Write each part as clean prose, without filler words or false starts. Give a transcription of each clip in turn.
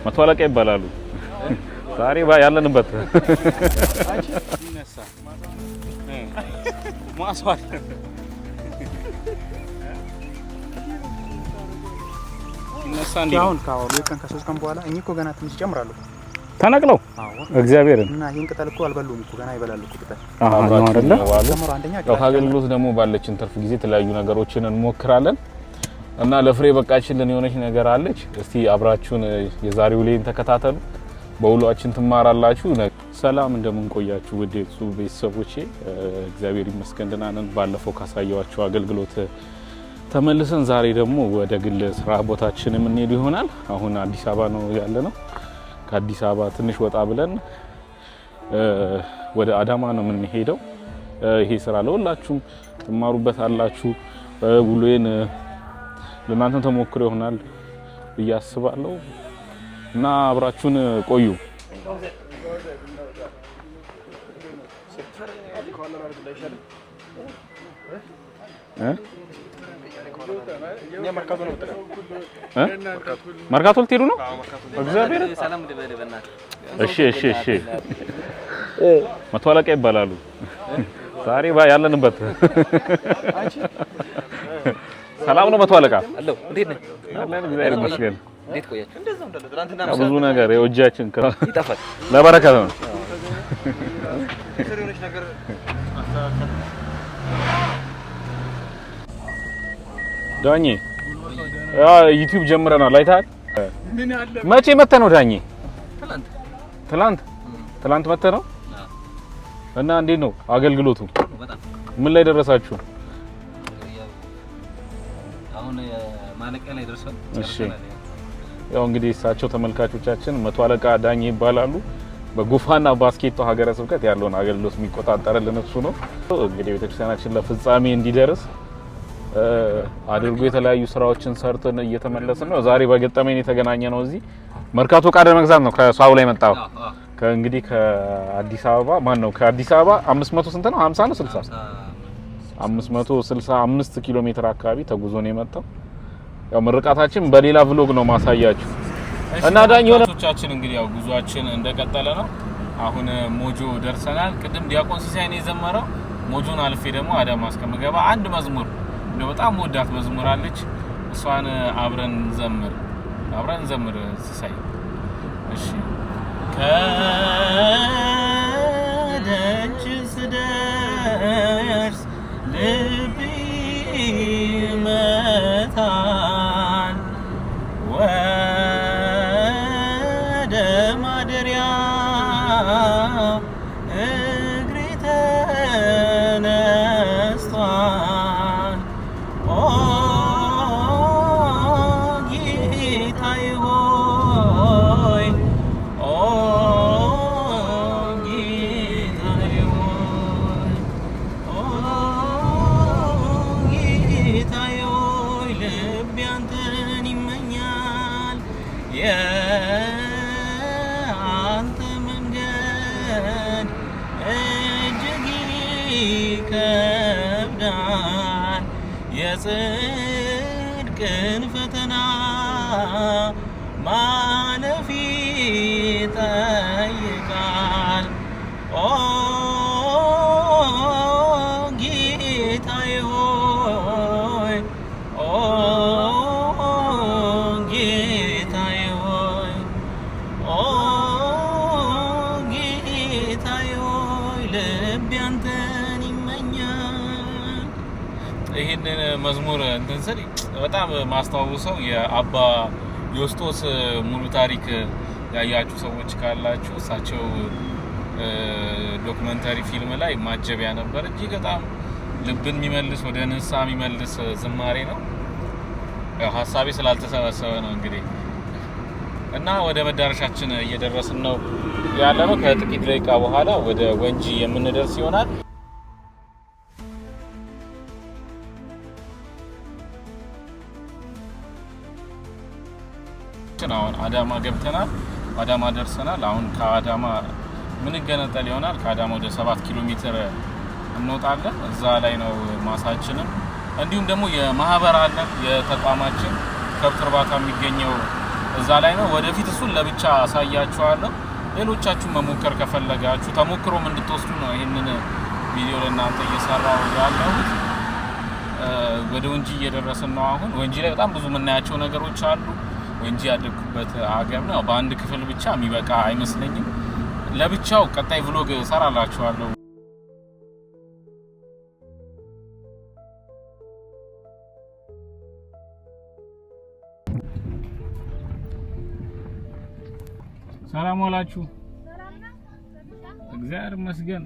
መቷለቃ ይባላሉ ዛሬ ያለንበት ይነሳ ማስዋል ይነሳ እንዴ ካወሩ ከ3 ቀን በኋላ እኚህ እኮ ገና ትንሽ ይጨምራሉ ተነቅለው እግዚአብሔርን እና ይሄን ቅጠል እኮ አልበሉም እኮ ገና ይበላሉ እኮ ቅጠል ነው አይደለ ተመራ አንደኛ ከአገልግሎት ደግሞ ባለችን ትርፍ ጊዜ የተለያዩ ነገሮችን እንሞክራለን እና ለፍሬ በቃችልን የሆነች ነገር አለች እስቲ አብራችሁን የዛሬው ላይን ተከታተሉ በውሏችን ትማራላችሁ ሰላም እንደምን ቆያችሁ ውድ ቤተሰቦቼ እግዚአብሔር ይመስገን ደህና ነን ባለፈው ካሳየዋችሁ አገልግሎት ተመልሰን ዛሬ ደግሞ ወደ ግል ስራ ቦታችን እንሄድ ይሆናል አሁን አዲስ አበባ ነው ያለነው ከአዲስ አበባ ትንሽ ወጣ ብለን ወደ አዳማ ነው የምንሄደው ይሄ ስራ ለሁላችሁም ትማሩበታላችሁ ውሎዬን ለማንተ ተሞክሮ ይሆናል በያስባለሁ እና አብራችሁን ቆዩ ማርካቶ ልትሄዱ ነው እግዚአብሔር ሰላም ልበልበናት እሺ መቷለቃ ይባላሉ ዛሬ ያለንበት ሰላም ነው መቷለቃ አለው እንዴት ነህ አለን እግዚአብሔር ይመስገን እንዴት ቆያችሁ እንደዛው እንዳለ ትናንትና ብዙ ነገር የወጃችን ይጣፋል ለበረከት ነው ሰሪውንሽ ነገር ዳኜ ዩቲዩብ ጀምረናል አይታል ምን ያለ መቼ መተ ነው ዳኜ ትላንት መተ ነው እና እንዴት ነው አገልግሎቱ በጣም ምን ላይ ደረሳችሁ አሁን ማለቂያ ላይ ደርሷል እሺ ያው እንግዲህ እሳቸው ተመልካቾቻችን መቷለቃ ዳኜ ይባላሉ በጉፋና ባስኬቶ ሀገረ ስብከት ያለውን አገልግሎት የሚቆጣጠርልን እሱ ነው እንግዲህ ቤተክርስቲያናችን ለፍጻሜ እንዲደርስ አድርጎ የተለያዩ ስራዎችን ሰርተን እየተመለስን ነው ዛሬ በገጠመኝ የተገናኘ ነው እዚህ መርካቶ ቃደ መግዛት ነው ከሷው ላይ መጣው ከእንግዲህ ከአዲስ አበባ ማን ነው ከአዲስ አበባ 500 ስንት ነው 50 ነው 60 565 ኪሎ ሜትር አካባቢ ተጉዞ ነው የመጣው ያው ምርቃታችን በሌላ ቭሎግ ነው ማሳያችሁ እና ዳኝ ሆነቻችን እንግዲህ ያው ጉዟችን እንደቀጠለ ነው አሁን ሞጆ ደርሰናል ቅድም ዲያቆን ሲሳይ ነው የዘመረው ሞጆን አልፌ ደግሞ አዳማ እስከምገባ አንድ መዝሙር ነው በጣም ወዳት መዝሙር አለች እሷን አብረን ዘምር ሲሳይ እሺ ከደጅ ስደርስ ልቤ መታን ወደ ማደሪያ እግሬ ተነስቷል ኦ ጌታዬ ሆይ ኦ ጌታዬ ሆይ ኦ ጌታዬ ሆይ ልቤ አንተን ይመኛል የአንተ መንገድ እጅግ ይከብዳል የጽድቅን ፈተና ማለፍ ይጠይቃል ኦ ጌታዬ ሆይ ኦ ጌታዬ ሆይ ኦ ጌታዬ ሆይ ልቤ አንተን ይመኛል ይሄንን መዝሙር እንትን ስል በጣም ማስተዋወሰው የአባ ዮስጦስ ሙሉ ታሪክ ያያችሁ ሰዎች ካላችሁ እሳቸው ዶክመንታሪ ፊልም ላይ ማጀቢያ ነበር እጅግ በጣም ልብን የሚመልስ ወደ ንስሐ የሚመልስ ዝማሬ ነው ያው ሐሳቤ ስላልተሰበሰበ ነው እንግዲህ እና ወደ መዳረሻችን እየደረስን ነው ያለነው ከጥቂት ደቂቃ በኋላ ወደ ወንጂ የምንደርስ ይሆናል አሁን አዳማ ገብተናል አዳማ ደርሰናል አሁን ከአዳማ ምን ገነጠል ይሆናል ከአዳማ ወደ 7 ኪሎ ሜትር እንወጣለን እዛ ላይ ነው ማሳችንን እንዲሁም ደግሞ የማህበር አለ የተቋማችን ከብት እርባታ የሚገኘው እዛ ላይ ነው። ወደፊት እሱን ለብቻ አሳያችኋለሁ። ሌሎቻችሁ መሞከር ከፈለጋችሁ ተሞክሮም እንድትወስዱ ነው ይሄንን ቪዲዮ ለእናንተ እየሰራው ያለሁት። ወደ ወንጂ እየደረስን ነው አሁን። ወንጂ ላይ በጣም ብዙ የምናያቸው ነገሮች አሉ። ወንጂ ያደግኩበት ሀገር ነው። በአንድ ክፍል ብቻ የሚበቃ አይመስለኝም። ለብቻው ቀጣይ ቭሎግ እሰራላችኋለሁ። ሰላም ዋላችሁ። እግዚአብሔር ይመስገን።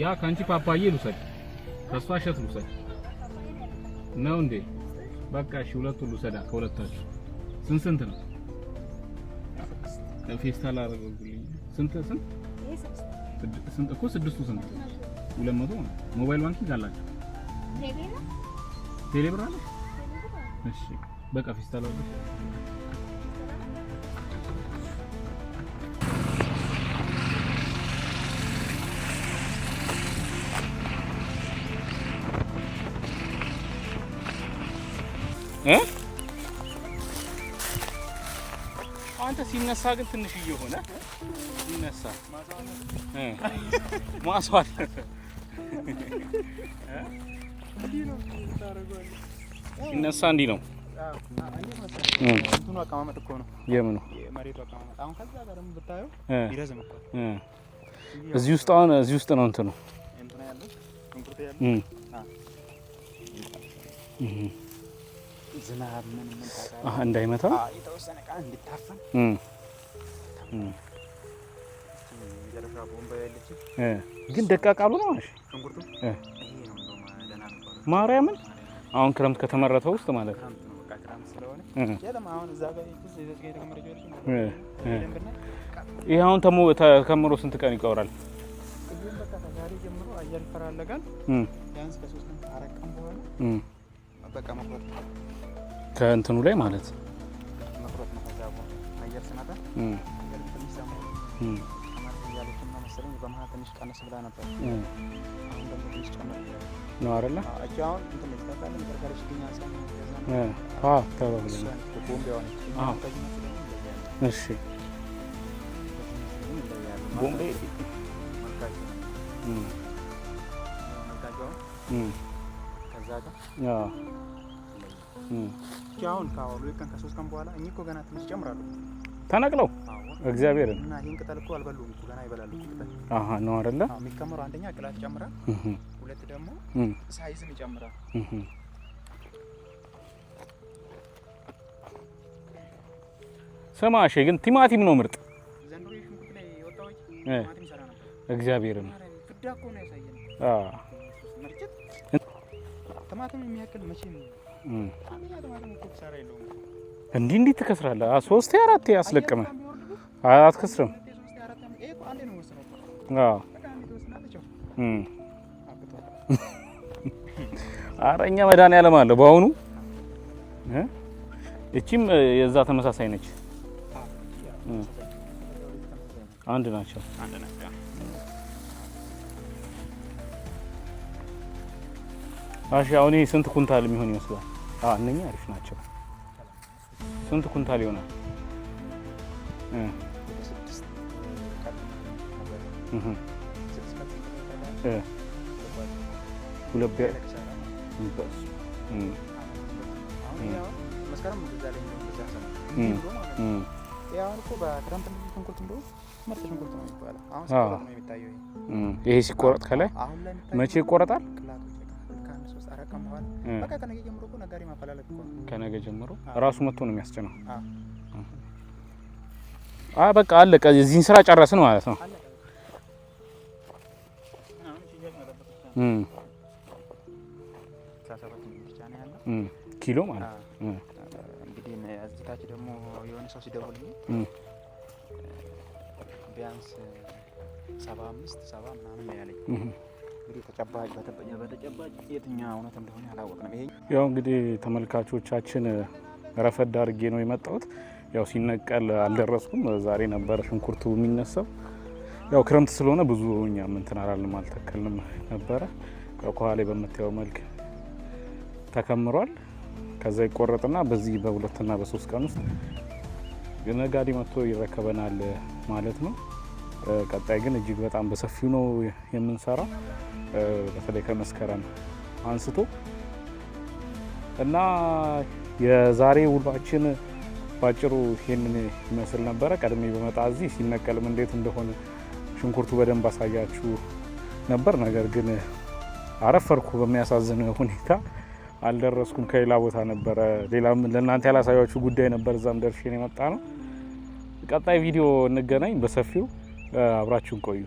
ያ ካንቺ ፓፓዬ ልውሰድ፣ ከሷ እሸት ልውሰድ ነው እንዴ? በቃ እሺ፣ ሁለቱን ልውሰዳ ከሁለታችሁ። ስንት ነው? ፌስታል አደረጉልኝ። ስንት እኮ ስድስቱ ስንት? 200 ነው። ሞባይል ባንኪንግ አላችሁ? ቴሌ ብር አለ? እሺ በቃ ፌስታል አድርጉ። አንተ ሲነሳ ግን ትንሽ እየሆነ ሲነሳ ማስዋል ሲነሳ እንዲህ ነው። እንትኑ አቀማመጥ እኮ ነው የምኑ መሬቱ አቀማመጥ። አሁን ከዛ ጋር ደግሞ ብታየው ይረዝም እኮ። እዚህ ውስጥ አሁን እዚህ ውስጥ ነው እንትኑ እንትና ያለው ሽንኩርት ያለው ዝናብ ምን ታውቃለህ? እንዳይመታ የተወሰነ ቃ እንድታፈን የደረሻ ቦምባ ያለች ግን ደቃቅ አሉ ነው። እሺ ሽንኩርቱ ይሄ ነው ማርያምን አሁን ክረምት ከተመረተው ውስጥ ማለት ነው። በቃ ክረምት ስለሆነ የለም አሁን እዛ ጋር የተከመረው ይሄ አሁን ተከምሮ ስንት ቀን ይቀራል? እዚህ በቃ ከዛሬ ጀምሮ አየር ይፈራለጋል። ቢያንስ ከ3 ቀን 4 ቀን በኋላ በቃ መቁረጥ ከእንትኑ ላይ ማለት መቁረጥ ነው። ከዛ በኋላ አየር ሲመጣ አየር ትንሽ ሰማይ ማለት ያለች እና መሰለኝ በመሀል ትንሽ ቀነስ ብላ ነበር። አሁን ደግሞ ትንሽ ጨመረ ነው አይደለ? እቺ አሁን እንትን ልታቃለ መርካሪሽ ግኛ ሳም ተባብለ ቦምብ ያወነች እሺ ቦምቤ መልካቸው ከዛ ጋር አሁን ካወሉ ቀን ከ3 ቀን በኋላ እኚህ እኮ ገና ትንሽ ይጨምራሉ ተነቅለው እግዚአብሔርን እና ይሄን ቅጠል እኮ አልበሉም እኮ ገና ይበላሉ። ቅጠል ነው አይደለ? የሚከመረው አንደኛ ቅላት ይጨምራል፣ ሁለት ደግሞ ሳይዝም ይጨምራል። ሰማሽ ግን ቲማቲም ነው ምርጥ። ዘንድሮ ሽንኩርት ላይ ወጣው ቲማቲም ሰራ ነበር። እግዚአብሔርን ፍዳ እኮ ነው ያሳየን። መርጨት ቲማቲም የሚያክል መቼም አንደኛ ቲማቲም እኮ ሰራ የለውም። እንዲህ ትከስራለህ። 3 4 ያስለቀመ አትከስርም። ኧረ እኛ መድኃኒዓለም አለ በአሁኑ እቺም የዛ ተመሳሳይ ነች። አንድ ናቸው። እሺ አሁን ይሄ ስንት ኩንታል የሚሆን ይመስላል? እነኛ አሪፍ ናቸው። ስንት ኩንታል ይሆናል? ይሄ ሲቆረጥ ከላይ መቼ ይቆረጣል? ከነገ ጀምሮ ራሱ መጥቶ ነው የሚያስጭነው። በቃ አለቀ። እዚህን ስራ ጨረስን ማለት ነው። ኪሎ ማለት እንግዲህ እዚታች ደግሞ የሆነ ሰው ሲደውልልኝ ቢያንስ 75 70 ምናምን ነው ያለኝ። እንግዲህ ተጨባጭ በተጨባጭ የትኛው እውነት እንደሆነ አላወቅንም። ይሄ ያው እንግዲህ ተመልካቾቻችን ረፈድ አድርጌ ነው የመጣሁት። ያው ሲነቀል አልደረስኩም። ዛሬ ነበር ሽንኩርቱ የሚነሳው። ያው ክረምት ስለሆነ ብዙ እኛም እንትን አላልንም፣ አልተከልንም ነበረ። ያው ከኋላ በምታየው መልክ ተከምሯል። ከዛ ይቆረጥና በዚህ በ2 እና በ3 ቀን ውስጥ ነጋዴ መጥቶ ይረከበናል ማለት ነው። ቀጣይ ግን እጅግ በጣም በሰፊው ነው የምንሰራ በተለይ ከመስከረም አንስቶ እና የዛሬ ውሏችን ባጭሩ ይሄንን ይመስል ነበረ። ቀድሜ በመጣ እዚህ ሲነቀልም እንዴት እንደሆነ ሽንኩርቱ በደንብ አሳያችሁ ነበር። ነገር ግን አረፈርኩ በሚያሳዝን ሁኔታ አልደረስኩም። ከሌላ ቦታ ነበረ ሌላም ለእናንተ ያላሳያችሁ ጉዳይ ነበር። እዛም ደርሼ ነው የመጣ ነው። ቀጣይ ቪዲዮ እንገናኝ በሰፊው አብራችሁን ቆዩ።